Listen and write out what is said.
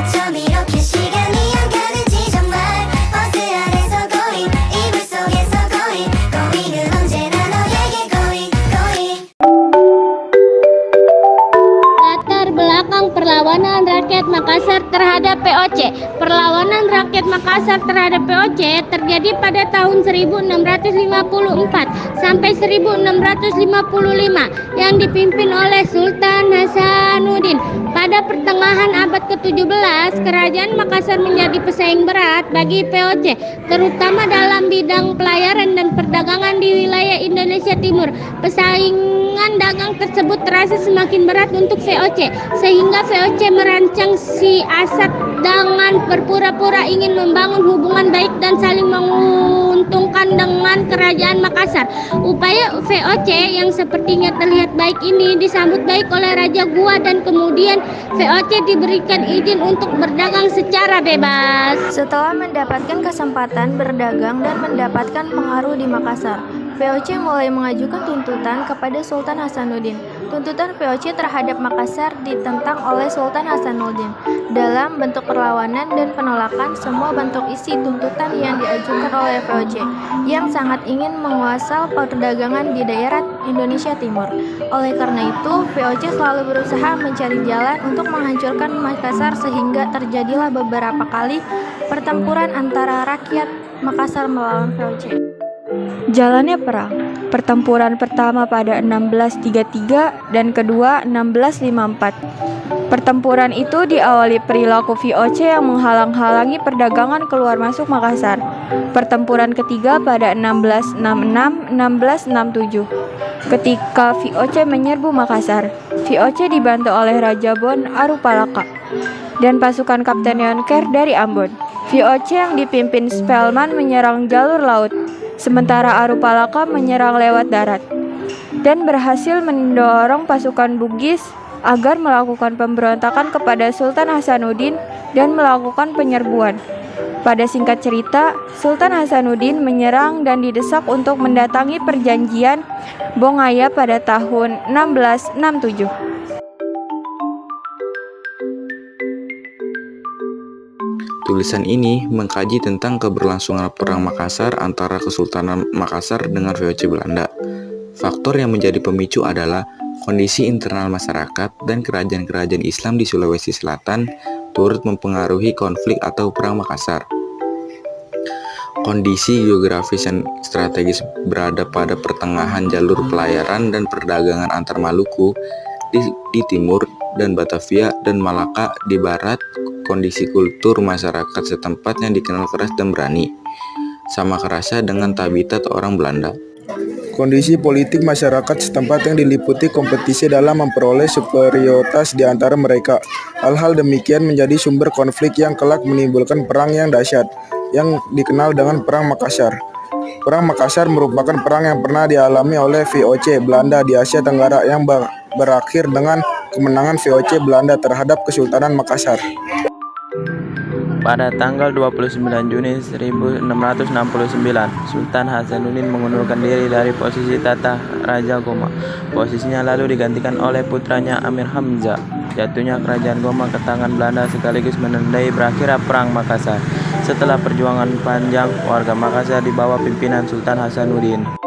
어쩜 이렇게 시간이 안 가는지 정말 버스 안에서 고잉 이불 속에서 고잉 고잉은 언제나 너에게 고잉 고잉. Latar belakang perlawanan rakyat Makassar terhadap VOC. Perlawanan rakyat Makassar terhadap VOC terjadi pada tahun 1654 sampai 1655 yang dipimpin oleh Sultan Hasanuddin. Pada pertengahan abad ke-17, kerajaan Makassar menjadi pesaing berat bagi VOC, terutama dalam bidang pelayaran dan perdagangan di wilayah Indonesia Timur. Persaingan dagang tersebut terasa semakin berat untuk VOC, sehingga VOC merancang siasat dengan berpura-pura ingin membangun hubungan baik dan saling menguntungkan dengan kerajaan Makassar. Upaya VOC yang sepertinya terlihat baik ini disambut baik oleh Raja Gua dan kemudian VOC diberikan izin untuk berdagang secara bebas. Setelah mendapatkan kesempatan berdagang dan mendapatkan pengaruh di Makassar, VOC mulai mengajukan tuntutan kepada Sultan Hasanuddin. Tuntutan VOC terhadap Makassar ditentang oleh Sultan Hasanuddin dalam bentuk perlawanan dan penolakan semua bentuk isi tuntutan yang diajukan oleh VOC yang sangat ingin menguasai perdagangan di daerah Indonesia Timur. Oleh karena itu, VOC selalu berusaha mencari jalan untuk menghancurkan Makassar sehingga terjadilah beberapa kali pertempuran antara rakyat Makassar melawan VOC. Jalannya perang. Pertempuran pertama pada 1633 dan kedua 1654. Pertempuran itu diawali perilaku VOC yang menghalang-halangi perdagangan keluar masuk Makassar. Pertempuran ketiga pada 1666-1667. Ketika VOC menyerbu Makassar, VOC dibantu oleh Raja Bon Arupalaka dan pasukan Kapten Yonker dari Ambon. VOC yang dipimpin Spelman menyerang jalur laut, sementara Arupalaka menyerang lewat darat dan berhasil mendorong pasukan Bugis agar melakukan pemberontakan kepada Sultan Hasanuddin dan melakukan penyerbuan. Pada singkat cerita, Sultan Hasanuddin menyerang dan didesak untuk mendatangi perjanjian Bongaya pada tahun 1667. Tulisan ini mengkaji tentang keberlangsungan Perang Makassar antara Kesultanan Makassar dengan VOC Belanda. Faktor yang menjadi pemicu adalah kondisi internal masyarakat dan kerajaan-kerajaan Islam di Sulawesi Selatan turut mempengaruhi konflik atau Perang Makassar. Kondisi geografis dan strategis berada pada pertengahan jalur pelayaran dan perdagangan antar Maluku di timur dan Batavia dan Malaka di barat. Kondisi kultur masyarakat setempat yang dikenal keras dan berani, sama kerasnya dengan habitat orang Belanda. Kondisi politik masyarakat setempat yang diliputi kompetisi dalam memperoleh superioritas di antara mereka. Hal-hal demikian menjadi sumber konflik yang kelak menimbulkan perang yang dahsyat, yang dikenal dengan Perang Makassar. Perang Makassar merupakan perang yang pernah dialami oleh VOC Belanda di Asia Tenggara yang berakhir dengan kemenangan VOC Belanda terhadap Kesultanan Makassar. Pada tanggal 29 Juni 1669, Sultan Hasanuddin mengundurkan diri dari posisi Tata Raja Goma. Posisinya lalu digantikan oleh putranya Amir Hamzah. Jatuhnya kerajaan Goma ke tangan Belanda sekaligus menandai berakhirnya Perang Makassar. Setelah perjuangan panjang, warga Makassar di bawah pimpinan Sultan Hasanuddin